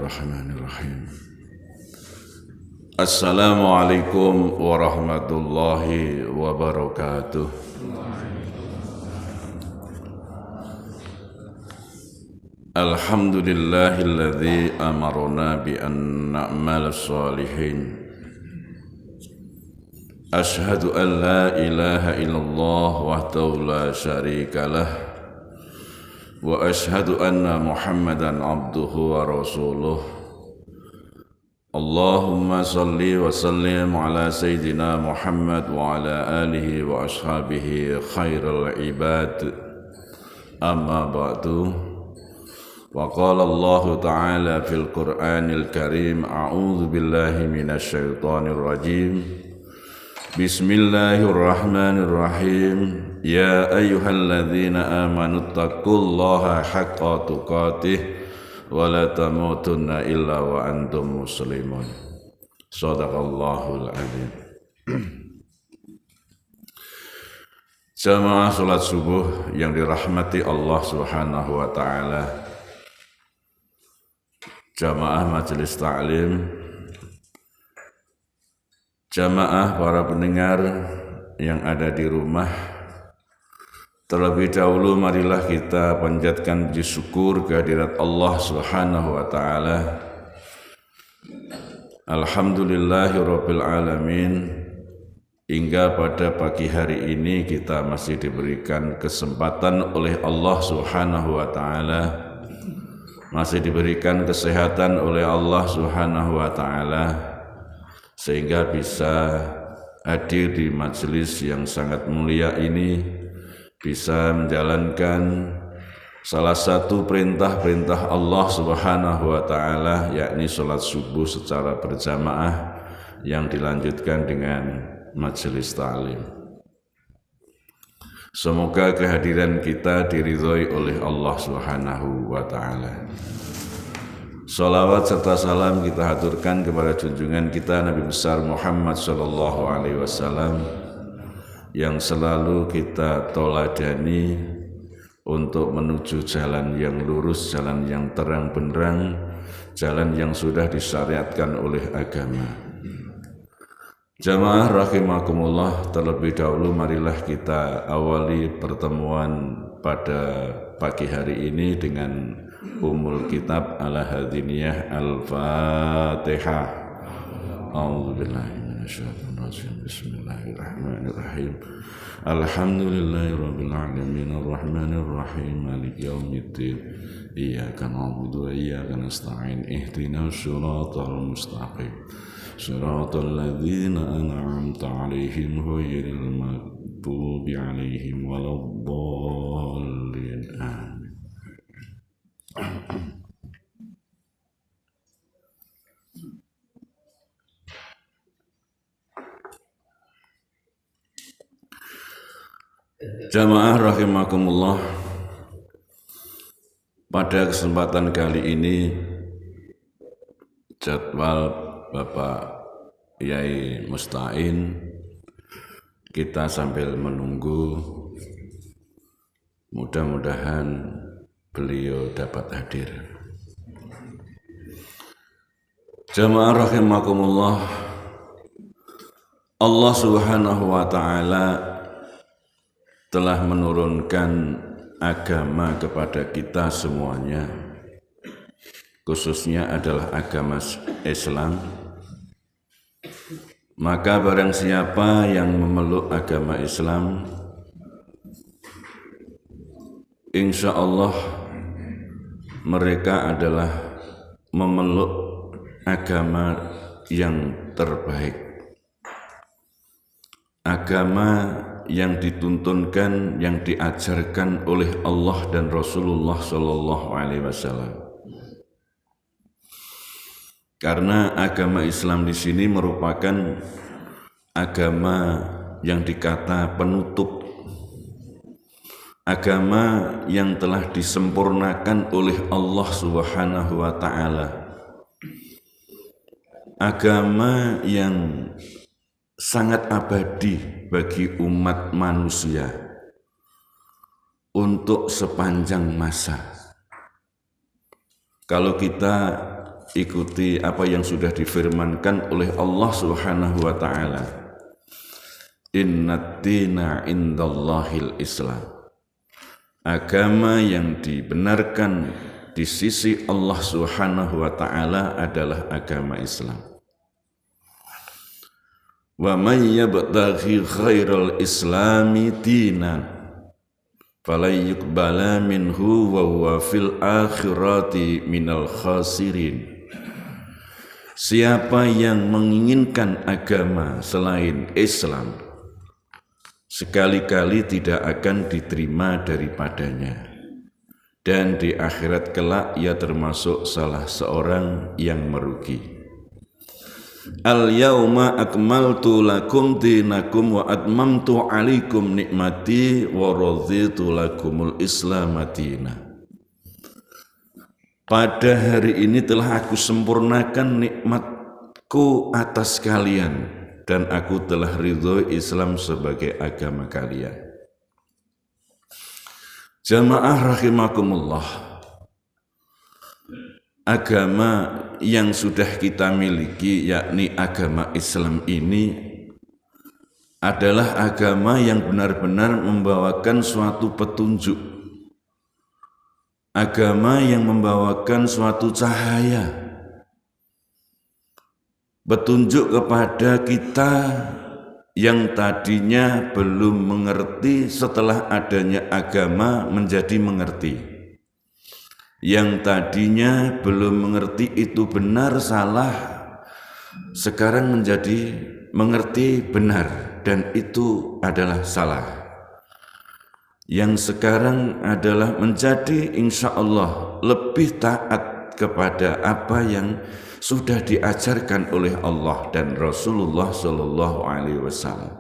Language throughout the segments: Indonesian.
Bismillahirrahmanirrahim. Assalamualaikum warahmatullahi wabarakatuh. Alhamdulillahilladzi amarna bi an na'mal salihin. Ashhadu an la ilaha illallah wahdahu la syarika lah. Wa ashhadu anna Muhammadan abduhu wa rasuluh. Allahumma salli wa sallim ala sayyidina Muhammad wa ala alihi wa ashabihi khairul ibad. Amma ba'du. Wa qala Allah ta'ala fil Qur'anil Karim, a'udzu billahi minasy syaithanir rajim. Bismillahirrahmanirrahim. Ya ayyuhalladzina amanu taqullaha haqqa tuqatih wa la tamutunna illa wa antum muslimun. Shadaqallahul adzim. Jamaah salat subuh yang dirahmati Allah Subhanahu wa taala. Jamaah majelis taklim, jamaah para pendengar yang ada di rumah. Terlebih dahulu marilah kita panjatkan puji syukur kehadirat Allah Subhanahu wa taala. Alhamdulillahirabbil alamin. Hingga pada pagi hari ini kita masih diberikan kesempatan oleh Allah Subhanahu wa taala, masih diberikan kesehatan oleh Allah Subhanahu wa taala, sehingga bisa hadir di majelis yang sangat mulia ini, bisa menjalankan salah satu perintah-perintah Allah Subhanahu wa taala, yakni salat subuh secara berjamaah yang dilanjutkan dengan majelis ta'lim. Semoga kehadiran kita diridhoi oleh Allah Subhanahu wa taala. Salawat serta salam kita haturkan kepada junjungan kita Nabi besar Muhammad sallallahu alaihi wasallam yang selalu kita toladani untuk menuju jalan yang lurus, jalan yang terang benderang, jalan yang sudah disyariatkan oleh agama. Jamaah rahimakumullah, terlebih dahulu marilah kita awali pertemuan pada pagi hari ini dengan Ummul Kitab ala Hadiniyah Al-Fatihah. A'udzubillahi minasyaitonir rajim. Bismillahirrahmanirrahim. Alhamdulillahirabbil alamin arrahmanir rahim maliki yaumiddin. Iyyaka na'budu wa iyyaka nasta'in. Ihdinas siratal mustaqim. Shiratal ladzina an'amta 'alaihim ghairil maghdubi 'alaihim waladdallin. Amin. Jamaah rahimakumullah, pada kesempatan kali ini jadwal Bapak Yai Musta'in kita sambil menunggu, mudah-mudahan beliau dapat hadir. Jamaah rahimakumullah, Allah Subhanahu wa taala telah menurunkan agama kepada kita semuanya, khususnya adalah agama Islam. Maka barang siapa yang memeluk agama Islam, insya Allah mereka adalah memeluk agama yang terbaik, agama yang dituntunkan, yang diajarkan oleh Allah dan Rasulullah Sallallahu Alaihi Wasallam. Karena agama Islam di sini merupakan agama yang dikata penutup, agama yang telah disempurnakan oleh Allah Subhanahu wa taala, agama yang sangat abadi bagi umat manusia untuk sepanjang masa. Kalau kita ikuti apa yang sudah difirmankan oleh Allah Subhanahu wa taala. Innad dina indallahil Islam. Agama yang dibenarkan di sisi Allah Subhanahu wa taala adalah agama Islam. Wa may yabtaghi khairal islami dinan falay yuqbala minhu wa huwa fil akhirati minal khasirin. Siapa yang menginginkan agama selain Islam, sekali-kali tidak akan diterima daripadanya, dan di akhirat kelak ia termasuk salah seorang yang merugi. Al-yauma akmaltu lakum dinakum wa atmamtu alaikum nikmati wa raditu lakumul Islam madina. Pada hari ini telah aku sempurnakan nikmatku atas kalian dan aku telah ridho Islam sebagai agama kalian. Jamaah rahimakumullah, agama yang sudah kita miliki yakni agama Islam ini adalah agama yang benar-benar membawakan suatu petunjuk, agama yang membawakan suatu cahaya, petunjuk kepada kita yang tadinya belum mengerti, setelah adanya agama menjadi mengerti. Yang tadinya belum mengerti itu benar salah, sekarang menjadi mengerti benar dan itu adalah salah. Yang sekarang adalah menjadi insya Allah lebih taat kepada apa yang sudah diajarkan oleh Allah dan Rasulullah Sallallahu Alaihi Wasallam.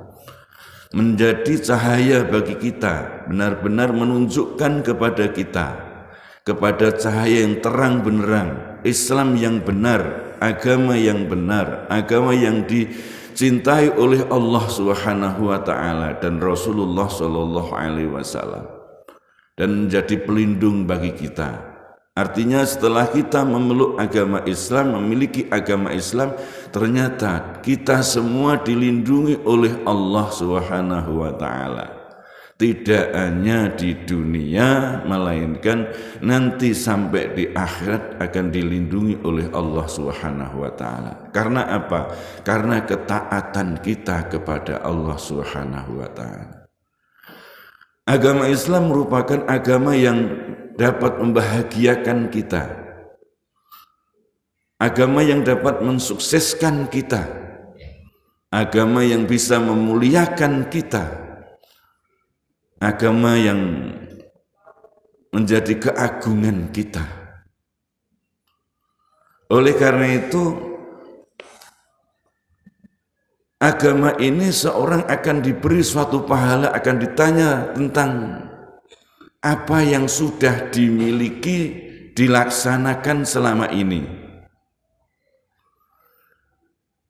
Menjadi cahaya bagi kita, benar-benar menunjukkan kepada kita, kepada cahaya yang terang benderang, Islam yang benar, agama yang benar, agama yang dicintai oleh Allah Subhanahu wa taala dan Rasulullah sallallahu alaihi wasallam, dan menjadi pelindung bagi kita. Artinya setelah kita memeluk agama Islam, memiliki agama Islam, ternyata kita semua dilindungi oleh Allah Subhanahu wa taala. Tidak hanya di dunia, melainkan nanti sampai di akhirat akan dilindungi oleh Allah Subhanahu wa taala. Karena apa? Karena ketaatan kita kepada Allah Subhanahu wa taala. Agama Islam merupakan agama yang dapat membahagiakan kita. Agama yang dapat mensukseskan kita. Agama yang bisa memuliakan kita. Agama yang menjadi keagungan kita. Oleh karena itu, agama ini seorang akan diberi suatu pahala, akan ditanya tentang apa yang sudah dimiliki, dilaksanakan selama ini.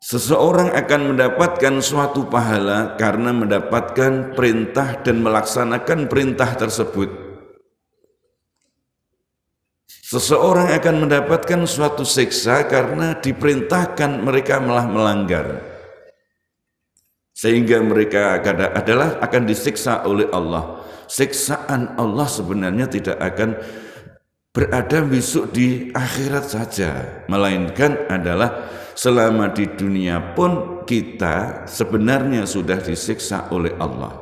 Seseorang akan mendapatkan suatu pahala karena mendapatkan perintah dan melaksanakan perintah tersebut. Seseorang akan mendapatkan suatu siksa karena diperintahkan mereka malah melanggar. Sehingga mereka akan disiksa oleh Allah. Siksaan Allah sebenarnya tidak akan berada besok di akhirat saja, melainkan adalah selama di dunia pun kita sebenarnya sudah disiksa oleh Allah.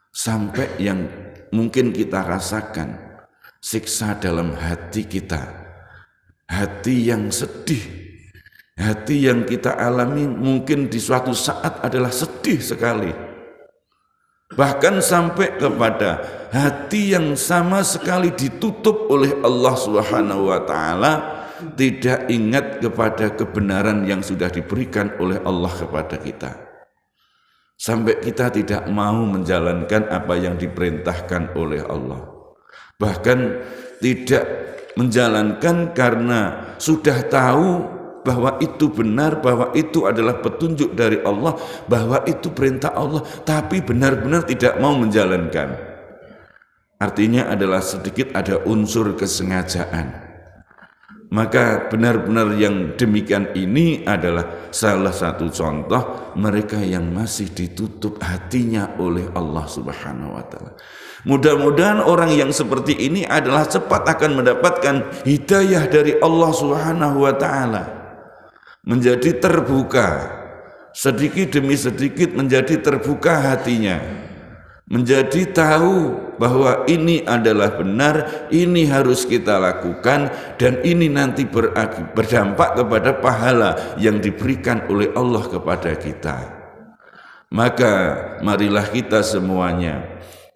Sampai yang mungkin kita rasakan, siksa dalam hati kita, hati yang sedih, hati yang kita alami mungkin di suatu saat adalah sedih sekali. Bahkan sampai kepada hati yang sama sekali ditutup oleh Allah Subhanahu wa taala, tidak ingat kepada kebenaran yang sudah diberikan oleh Allah kepada kita. Sampai kita tidak mau menjalankan apa yang diperintahkan oleh Allah. Bahkan tidak menjalankan karena sudah tahu bahwa itu benar, bahwa itu adalah petunjuk dari Allah, bahwa itu perintah Allah, tapi benar-benar tidak mau menjalankan. Artinya adalah sedikit ada unsur kesengajaan. Maka benar-benar yang demikian ini adalah salah satu contoh mereka yang masih ditutup hatinya oleh Allah Subhanahu wa taala. Mudah-mudahan orang yang seperti ini adalah cepat akan mendapatkan hidayah dari Allah Subhanahu wa taala. Menjadi terbuka, sedikit demi sedikit menjadi terbuka hatinya, menjadi tahu bahwa ini adalah benar, ini harus kita lakukan, dan ini nanti berdampak kepada pahala yang diberikan oleh Allah kepada kita. Maka marilah kita semuanya,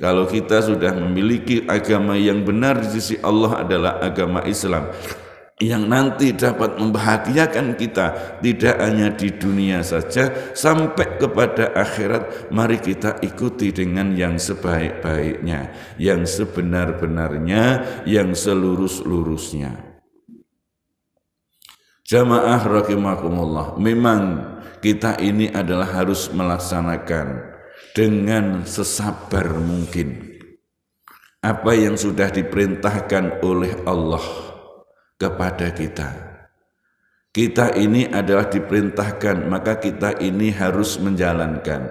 kalau kita sudah memiliki agama yang benar di sisi Allah adalah agama Islam, yang nanti dapat membahagiakan kita tidak hanya di dunia saja sampai kepada akhirat. Mari kita ikuti dengan yang sebaik-baiknya, yang sebenar-benarnya, yang selurus-lurusnya. Jamaah rahimakumullah, memang kita ini adalah harus melaksanakan dengan sesabar mungkin apa yang sudah diperintahkan oleh Allah kepada kita. Kita ini adalah diperintahkan, maka kita ini harus menjalankan.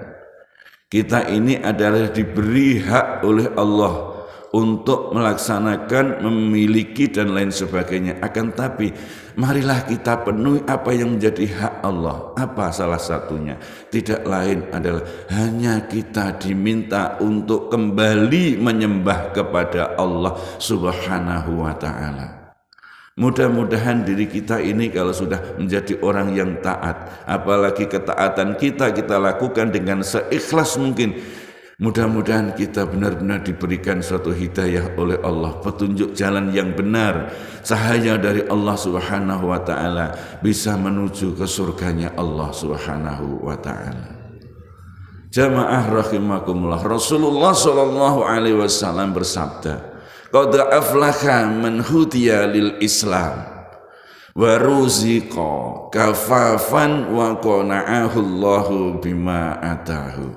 Kita ini adalah diberi hak oleh Allah untuk melaksanakan, memiliki dan lain sebagainya. Akan tapi marilah kita penuhi apa yang menjadi hak Allah. Apa salah satunya? Tidak lain adalah hanya kita diminta untuk kembali menyembah kepada Allah Subhanahu wa taala. Mudah-mudahan diri kita ini kalau sudah menjadi orang yang taat, apalagi ketaatan kita lakukan dengan seikhlas mungkin, mudah-mudahan kita benar-benar diberikan suatu hidayah oleh Allah, petunjuk jalan yang benar, cahaya dari Allah Subhanahu wa taala, bisa menuju ke surganya Allah Subhanahu wa taala. Jamaah rahimakumullah, Rasulullah sallallahu alaihi wasallam bersabda, qad aflaha man hudiya lil Islam wa ruziqa kafafan wa qana'ahu Allahu bima atahu.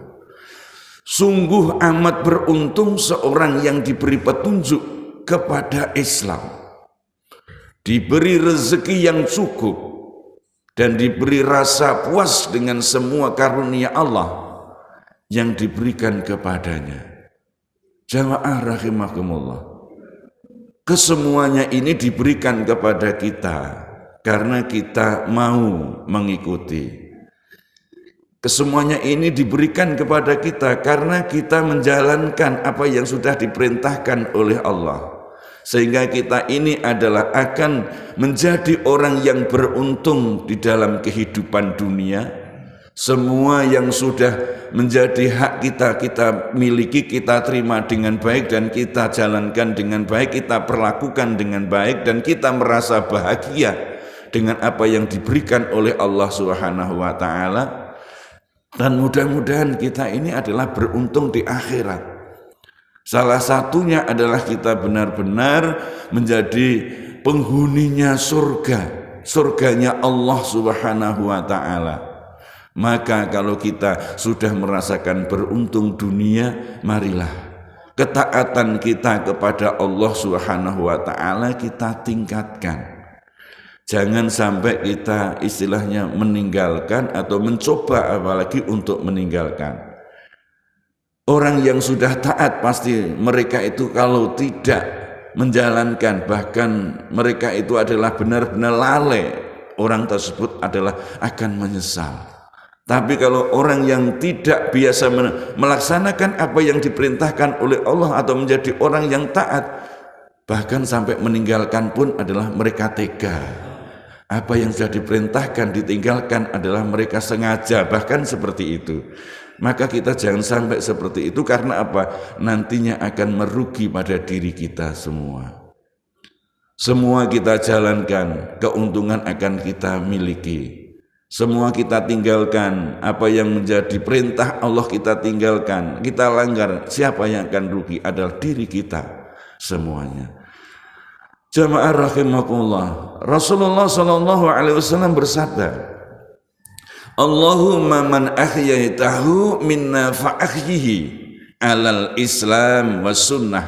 Sungguh amat beruntung seorang yang diberi petunjuk kepada Islam, diberi rezeki yang cukup, dan diberi rasa puas dengan semua karunia Allah yang diberikan kepadanya. Jamaah rahimakumullah, kesemuanya ini diberikan kepada kita karena kita mau mengikuti. Kesemuanya ini diberikan kepada kita karena kita menjalankan apa yang sudah diperintahkan oleh Allah. Sehingga kita ini adalah akan menjadi orang yang beruntung di dalam kehidupan dunia. Semua yang sudah menjadi hak kita miliki, kita terima dengan baik dan kita jalankan dengan baik, kita perlakukan dengan baik, dan kita merasa bahagia dengan apa yang diberikan oleh Allah Subhanahu wa taala. Dan mudah-mudahan kita ini adalah beruntung di akhirat. Salah satunya adalah kita benar-benar menjadi penghuninya surganya Allah Subhanahu wa taala. Maka kalau kita sudah merasakan beruntung dunia, marilah ketaatan kita kepada Allah Subhanahu wa taala kita tingkatkan. Jangan sampai kita istilahnya meninggalkan atau mencoba apalagi untuk meninggalkan. Orang yang sudah taat pasti mereka itu kalau tidak menjalankan, bahkan mereka itu adalah benar-benar lalai, orang tersebut adalah akan menyesal. Tapi kalau orang yang tidak biasa melaksanakan apa yang diperintahkan oleh Allah atau menjadi orang yang taat, bahkan sampai meninggalkan pun adalah mereka tega. Apa yang sudah diperintahkan ditinggalkan adalah mereka sengaja, bahkan seperti itu. Maka kita jangan sampai seperti itu, karena apa? Nantinya akan merugi pada diri kita semua. Semua kita jalankan, keuntungan akan kita miliki. Semua kita tinggalkan, apa yang menjadi perintah Allah kita tinggalkan, kita langgar, siapa yang akan rugi adalah diri kita semuanya. Jamaah rahimakumullah, Rasulullah sallallahu alaihi wasallam bersabda, Allahumma man ahyaitahu minna fa ahyihi alal Islam was sunnah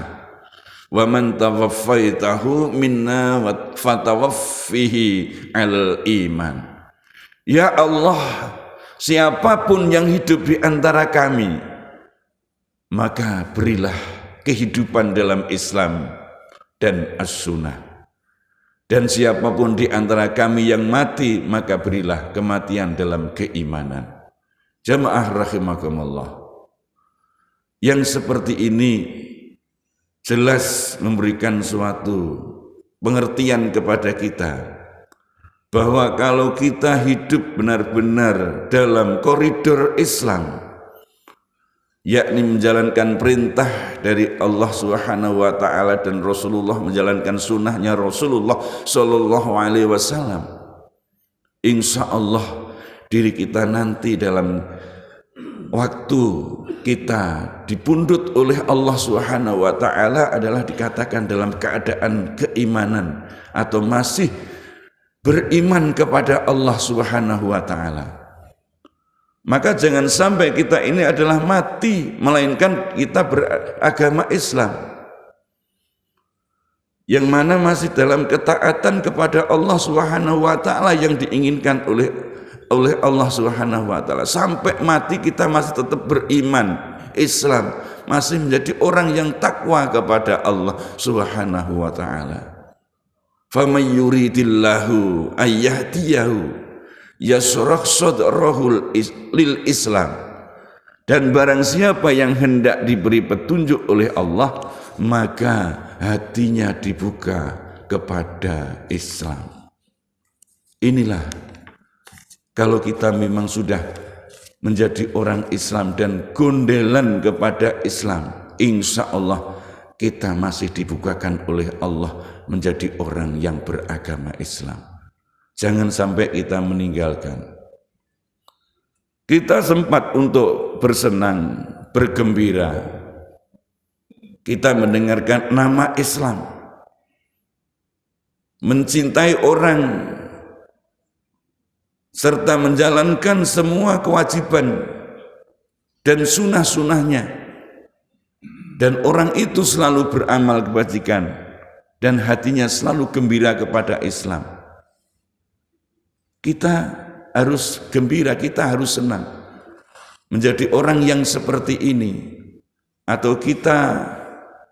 wa man tawaffaitahu minna wa fatawaffihi al iman. Ya Allah, siapapun yang hidup di antara kami, maka berilah kehidupan dalam Islam dan as-sunnah. Dan siapapun di antara kami yang mati, maka berilah kematian dalam keimanan. Jamaah rahimakumullah. Yang seperti ini jelas memberikan suatu pengertian kepada kita bahwa kalau kita hidup benar-benar dalam koridor Islam, yakni menjalankan perintah dari Allah Subhanahu wa taala dan Rasulullah, menjalankan sunnahnya Rasulullah sallallahu alaihi wasallam, insya Allah diri kita nanti dalam waktu kita dipundhut oleh Allah Subhanahu wa taala adalah dikatakan dalam keadaan keimanan atau masih beriman kepada Allah Subhanahu wa taala. Maka jangan sampai kita ini adalah mati, melainkan kita beragama Islam, yang mana masih dalam ketaatan kepada Allah Subhanahu wa taala yang diinginkan oleh Allah Subhanahu wa taala. Sampai mati kita masih tetap beriman Islam, masih menjadi orang yang takwa kepada Allah Subhanahu wa taala. Faman yuridillahu ayyahdiyahu yashrah sadrahu lil Islam. Dan barang siapa yang hendak diberi petunjuk oleh Allah, maka hatinya dibuka kepada Islam. Inilah kalau kita memang sudah menjadi orang Islam dan gondelan kepada Islam, insya Allah kita masih dibukakan oleh Allah menjadi orang yang beragama Islam. Jangan sampai kita meninggalkan. Kita sempat untuk bersenang, bergembira. Kita mendengarkan nama Islam. Mencintai orang serta menjalankan semua kewajiban dan sunnah-sunnahnya. Dan orang itu selalu beramal kebajikan dan hatinya selalu gembira kepada Islam. Kita harus gembira, kita harus senang menjadi orang yang seperti ini. Atau kita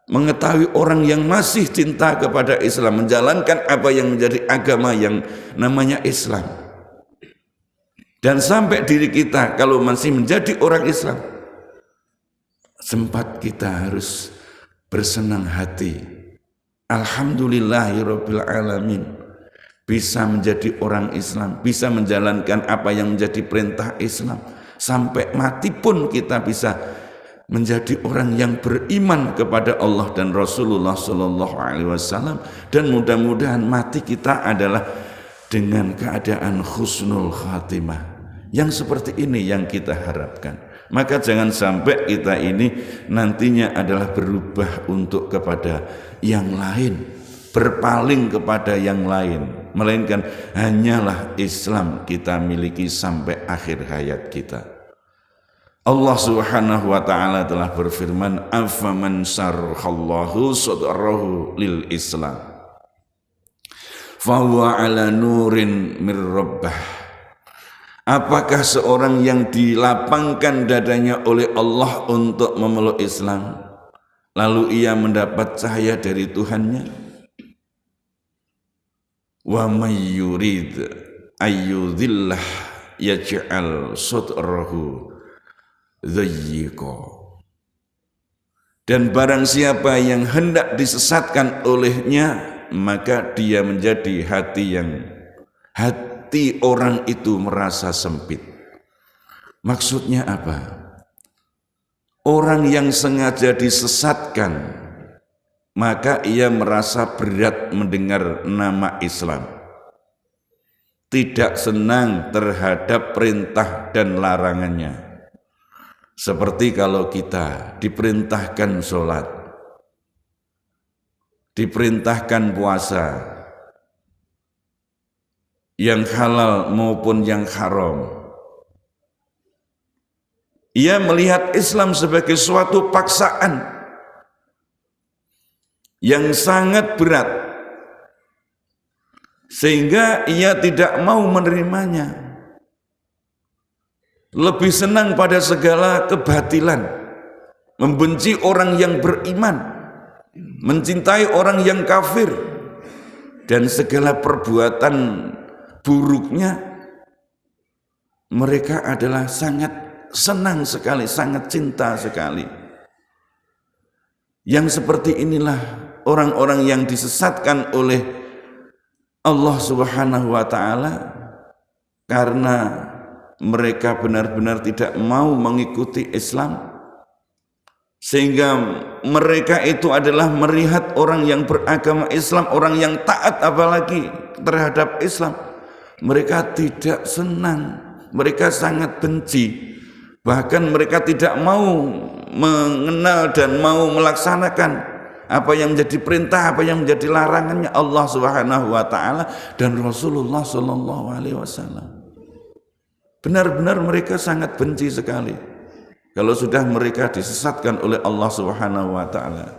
mengetahui orang yang masih cinta kepada Islam, menjalankan apa yang menjadi agama yang namanya Islam. Dan sampai diri kita kalau masih menjadi orang Islam, sempat kita harus bersenang hati. Alhamdulillahirabbil alamin, bisa menjadi orang Islam, bisa menjalankan apa yang menjadi perintah Islam. Sampai mati pun kita bisa menjadi orang yang beriman kepada Allah dan Rasulullah sallallahu alaihi wasallam, dan mudah-mudahan mati kita adalah dengan keadaan husnul khatimah. Yang seperti ini yang kita harapkan. Maka jangan sampai kita ini nantinya adalah berubah untuk kepada yang lain, berpaling kepada yang lain, melainkan hanyalah Islam kita miliki sampai akhir hayat kita. Allah Subhanahu wa taala telah berfirman, afaman sarhallahu sadrahu lil Islam fahuwa ala nurin mir rabbah. Apakah seorang yang dilapangkan dadanya oleh Allah untuk memeluk Islam, lalu ia mendapat cahaya dari Tuhannya? Wa may yurid ayyudhillah yaj'al sadrahu dhayyiqa. Dan barang siapa yang hendak disesatkan olehnya, maka dia menjadi hati orang itu merasa sempit. Maksudnya apa? Orang yang sengaja disesatkan, maka ia merasa berat mendengar nama Islam, tidak senang terhadap perintah dan larangannya. Seperti kalau kita diperintahkan sholat, diperintahkan puasa, yang halal maupun yang haram. Ia melihat Islam sebagai suatu paksaan. yang sangat berat, sehingga ia tidak mau menerimanya. Lebih senang pada segala kebatilan, membenci orang yang beriman, mencintai orang yang kafir, dan segala perbuatan buruknya. Mereka adalah sangat senang sekali, sangat cinta sekali. Yang seperti inilah orang-orang yang disesatkan oleh Allah Subhanahu wa ta'ala karena mereka benar-benar tidak mau mengikuti Islam, sehingga mereka itu adalah melihat orang yang beragama Islam, orang yang taat apalagi terhadap Islam, mereka tidak senang, mereka sangat benci, bahkan mereka tidak mau mengenal dan mau melaksanakan apa yang menjadi perintah, apa yang menjadi larangannya Allah Subhanahu wa ta'ala dan Rasulullah sallallahu alaihi wasallam. Benar-benar mereka sangat benci sekali kalau sudah mereka disesatkan oleh Allah Subhanahu wa ta'ala.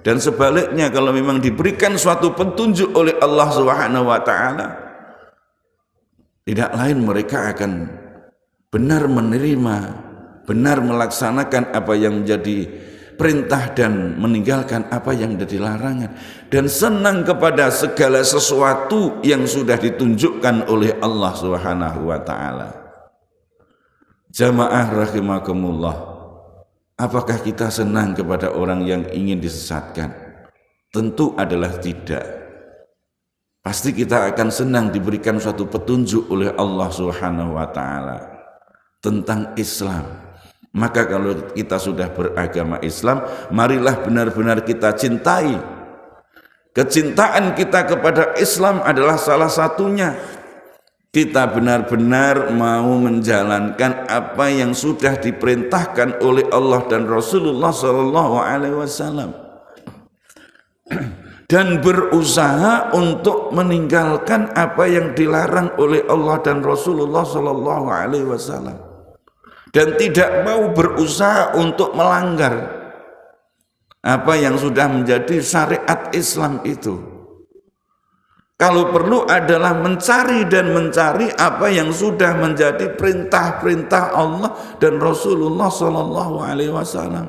Dan sebaliknya, kalau memang diberikan suatu petunjuk oleh Allah Subhanahu wa ta'ala, tidak lain mereka akan benar menerima, benar melaksanakan apa yang menjadi perintah dan meninggalkan apa yang menjadi larangan, dan senang kepada segala sesuatu yang sudah ditunjukkan oleh Allah Subhanahu wa ta'ala. Jamaah rahimakumullah, apakah kita senang kepada orang yang ingin disesatkan? Tentu adalah tidak. Pasti kita akan senang diberikan suatu petunjuk oleh Allah Subhanahu wa ta'ala tentang Islam. Maka kalau kita sudah beragama Islam, marilah benar-benar kita cintai. Kecintaan kita kepada Islam adalah salah satunya kita benar-benar mau menjalankan apa yang sudah diperintahkan oleh Allah dan Rasulullah sallallahu alaihi wasallam, dan berusaha untuk meninggalkan apa yang dilarang oleh Allah dan Rasulullah sallallahu alaihi wasallam, dan tidak mau berusaha untuk melanggar apa yang sudah menjadi syariat Islam itu. Kalau perlu adalah mencari apa yang sudah menjadi perintah-perintah Allah dan Rasulullah sallallahu alaihi wasallam.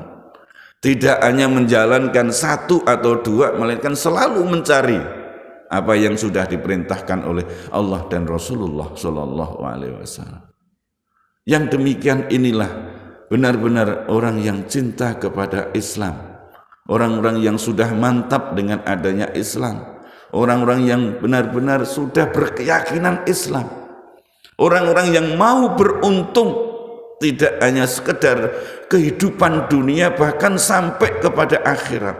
Tidak hanya menjalankan satu atau dua, melainkan selalu mencari apa yang sudah diperintahkan oleh Allah dan Rasulullah sallallahu alaihi wasallam. Yang demikian inilah benar-benar orang yang cinta kepada Islam, orang-orang yang sudah mantap dengan adanya Islam, orang-orang yang benar-benar sudah berkeyakinan Islam, orang-orang yang mau beruntung, tidak hanya sekedar kehidupan dunia, bahkan sampai kepada akhirat.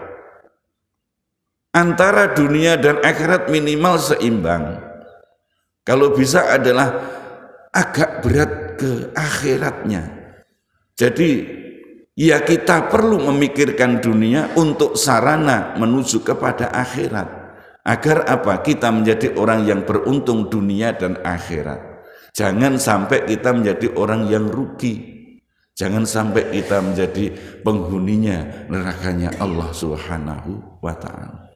Antara dunia dan akhirat minimal seimbang. Kalau bisa adalah agak berat ke akhiratnya. Jadi ya kita perlu memikirkan dunia untuk sarana menuju kepada akhirat. Agar apa? Kita menjadi orang yang beruntung dunia dan akhirat. Jangan sampai kita menjadi orang yang rugi. Jangan sampai kita menjadi penghuninya nerakanya Allah Subhanahu wa ta'ala.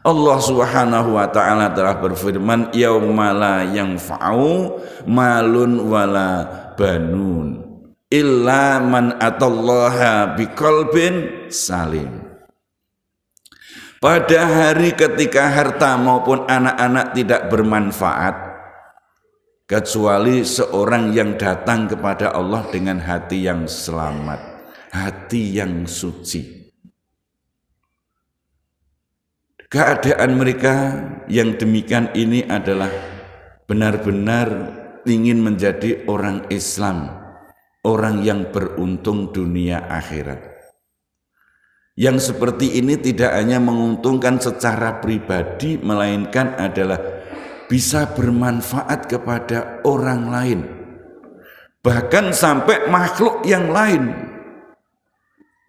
Allah Subhanahu wa ta'ala telah berfirman, yauma la yanfa'u malun wala banun illa man atallaha biqalbin salim. Pada hari ketika harta maupun anak-anak tidak bermanfaat, kecuali seorang yang datang kepada Allah dengan hati yang selamat, hati yang suci. Keadaan mereka yang demikian ini adalah benar-benar ingin menjadi orang Islam, orang yang beruntung dunia akhirat. Yang seperti ini tidak hanya menguntungkan secara pribadi, melainkan adalah bisa bermanfaat kepada orang lain, bahkan sampai makhluk yang lain.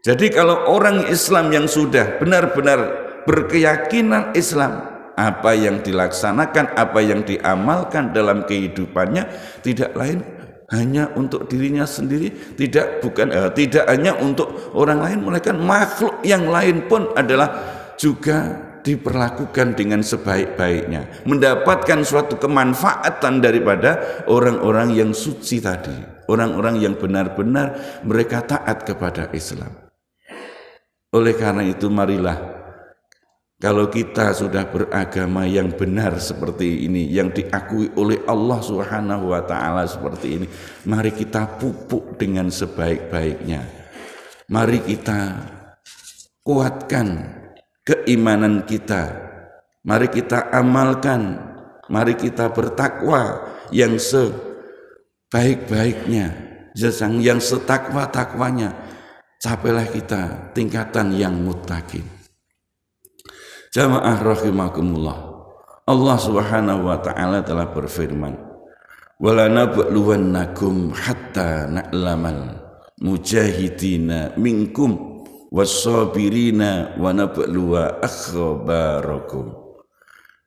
Jadi kalau orang Islam yang sudah benar-benar berkeyakinan Islam, apa yang dilaksanakan, apa yang diamalkan dalam kehidupannya tidak lain hanya untuk dirinya sendiri, tidak hanya untuk orang lain, melainkan makhluk yang lain pun adalah juga diperlakukan dengan sebaik-baiknya, mendapatkan suatu kemanfaatan daripada orang-orang yang suci tadi, orang-orang yang benar-benar mereka taat kepada Islam. Oleh karena itu marilah, kalau kita sudah beragama yang benar seperti ini, yang diakui oleh Allah Subhanahu wa Ta'ala seperti ini, mari kita pupuk dengan sebaik-baiknya. Mari kita kuatkan keimanan kita, mari kita amalkan, mari kita bertakwa yang sebaik-baiknya, yang setakwa-takwanya. Capailah kita tingkatan yang muttaqin. Jamaah rahimakumullah, Allah Subhanahu wa Ta'ala telah berfirman, wala nabluwannakum hatta na'lamal mujahidina minkum was-sabirina wa nabluwa akhbarakum.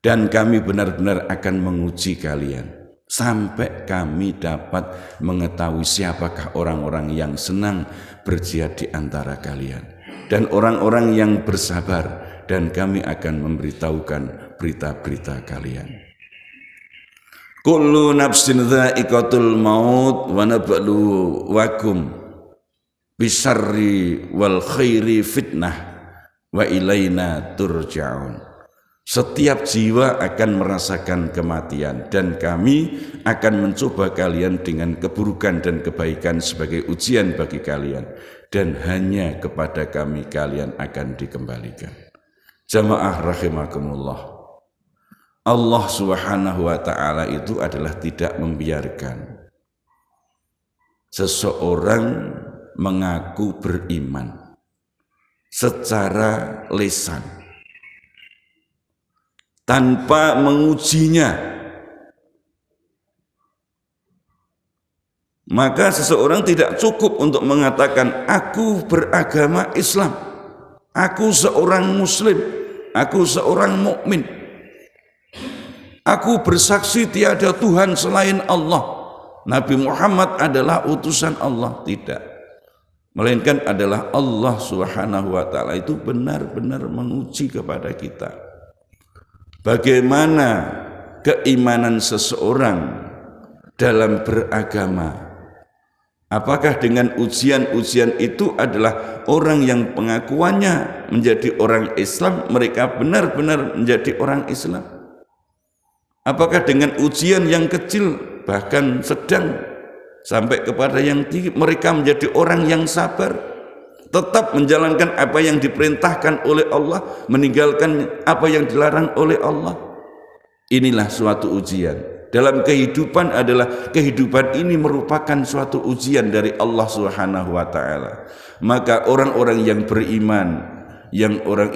Dan kami benar-benar akan menguji kalian sampai kami dapat mengetahui siapakah orang-orang yang senang berjihad di antara kalian dan orang-orang yang bersabar, dan kami akan memberitahukan berita-berita kalian. Kullu nafsin dha'iqatul maut wa nabluwakum bisarri wal khairi fitnah wa ilaina turja'un. Setiap jiwa akan merasakan kematian, dan kami akan mencoba kalian dengan keburukan dan kebaikan sebagai ujian bagi kalian, dan hanya kepada kami kalian akan dikembalikan. Jamaah rahimakumullah, Allah Subhanahu wa Ta'ala itu adalah tidak membiarkan seseorang mengaku beriman secara lisan tanpa mengujinya. Maka seseorang tidak cukup untuk mengatakan aku beragama Islam, aku seorang muslim, aku seorang mukmin, aku bersaksi tiada Tuhan selain Allah, Nabi Muhammad adalah utusan Allah. Tidak, melainkan adalah Allah Subhanahu wa Ta'ala itu benar-benar menguji kepada kita bagaimana keimanan seseorang dalam beragama. Apakah dengan ujian-ujian itu adalah orang yang pengakuannya menjadi orang Islam, mereka benar-benar menjadi orang Islam? Apakah dengan ujian yang kecil bahkan sedang sampai kepada yang tinggi mereka menjadi orang yang sabar, tetap menjalankan apa yang diperintahkan oleh Allah, meninggalkan apa yang dilarang oleh Allah? Inilah suatu ujian. Dalam kehidupan adalah kehidupan ini merupakan suatu ujian dari Allah Subhanahu wa Ta'ala. Maka orang-orang yang beriman, yang orang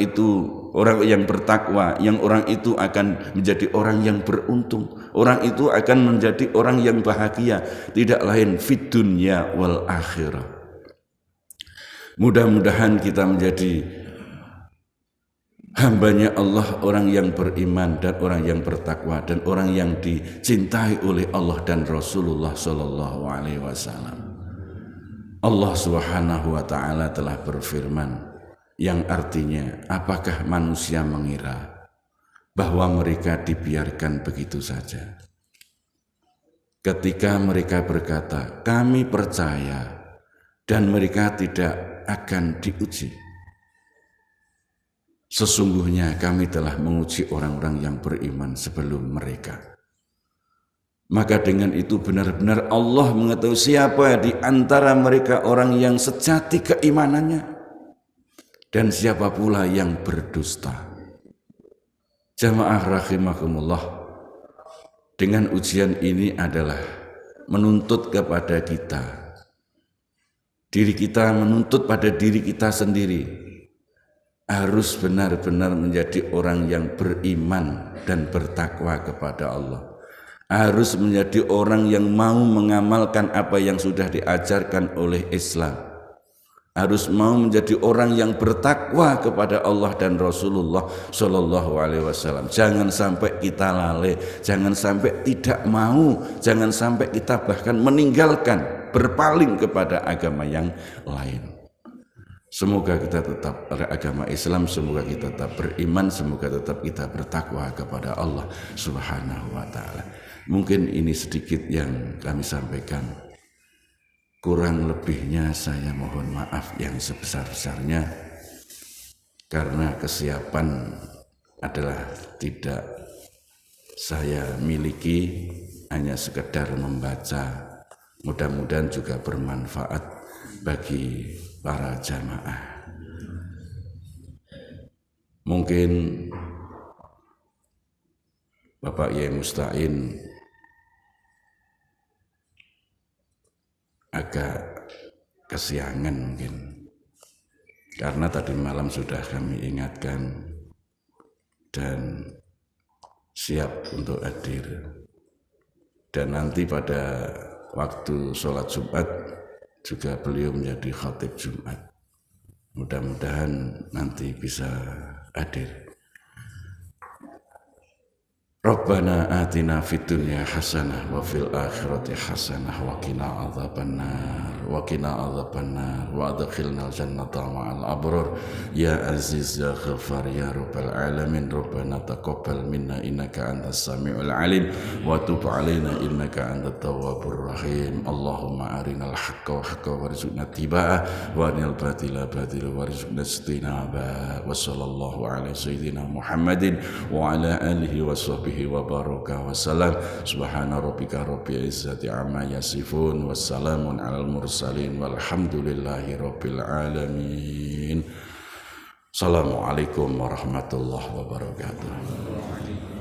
yang bertakwa, yang orang itu akan menjadi orang yang beruntung. Orang itu akan menjadi orang yang bahagia, tidak lain fid dunya wal akhirah. Mudah-mudahan kita menjadi hambanya Allah, orang yang beriman dan orang yang bertakwa dan orang yang dicintai oleh Allah dan Rasulullah Sallallahu Alaihi Wasallam. Allah Subhanahu wa Ta'ala telah berfirman yang artinya, apakah manusia mengira bahwa mereka dibiarkan begitu saja? Ketika mereka berkata kami percaya, dan mereka tidak akan diuji. Sesungguhnya kami telah menguji orang-orang yang beriman sebelum mereka. Maka dengan itu benar-benar Allah mengetahui siapa di antara mereka orang yang sejati keimanannya dan siapa pula yang berdusta. Jamaah rahimakumullah, dengan ujian ini adalah menuntut kepada kita, diri kita menuntut pada diri kita sendiri, harus benar-benar menjadi orang yang beriman dan bertakwa kepada Allah. Harus menjadi orang yang mau mengamalkan apa yang sudah diajarkan oleh Islam. Harus mau menjadi orang yang bertakwa kepada Allah dan Rasulullah Shallallahu Alaihi Wasallam. Jangan sampai kita lalai, jangan sampai tidak mau, jangan sampai kita bahkan meninggalkan, berpaling kepada agama yang lain. Semoga kita tetap beragama Islam, semoga kita tetap beriman, semoga tetap kita bertakwa kepada Allah Subhanahu wa taala. Mungkin ini sedikit yang kami sampaikan. Kurang lebihnya saya mohon maaf yang sebesar-besarnya karena kesiapan adalah tidak saya miliki, hanya sekedar membaca. Mudah-mudahan juga bermanfaat bagi para jamaah. Mungkin Bapak Yai Musta'in agak kesiangan mungkin, karena tadi malam sudah kami ingatkan dan siap untuk hadir. Dan nanti pada waktu sholat Jumat juga beliau menjadi khatib Jumat. Mudah-mudahan nanti bisa hadir. Rabbana atina fid dunya hasanah wa fil akhirati hasanah wa qina adzabannar wa adkhilnal jannata ma'al abrar ya aziz ya ghafar ya rabbal alamin. Rabbana taqabbal minna innaka antas samiul alim wa tub alaina innaka antat tawwabur rahim. Allahumma arinal haqqo haqqan warzuqna ittiba'ah wa arinal batila batila warzuqna ijtinaba. Wa sallallahu ala sayyidina Muhammadin wa ala alihi wa sahbihi wa baraka wa salam. Subhana rabbika rabbil izzati amma yasifun wa salamun alal mursalin walhamdulillahi rabbil alamin. Assalamualaikum warahmatullahi wabarakatuh.